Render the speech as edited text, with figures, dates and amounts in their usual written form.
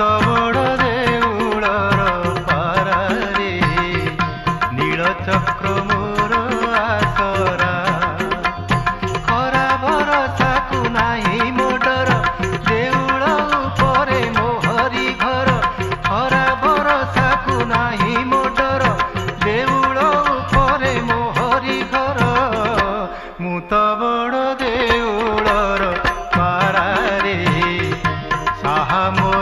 ତ ବଡ଼ ଦେଉଳର ପାରାରେ ନୀଳଚକ୍ର ମୋର ଆସରା। ଖରା ଭରସାକୁ ନାହିଁ ମୋ ଡର, ଦେଉଳ ଉପରେ ମୋ ହରି ଘର। ଖରା ଭରସାକୁ ନାହିଁ ମୋ ଡର, ଦେଉଳ ଉପରେ ମୋ ହରି ଘର। ମୁଁ ତ ବଡ଼ ଦେଉଳର ପାରାରେ ସାହା ମୋ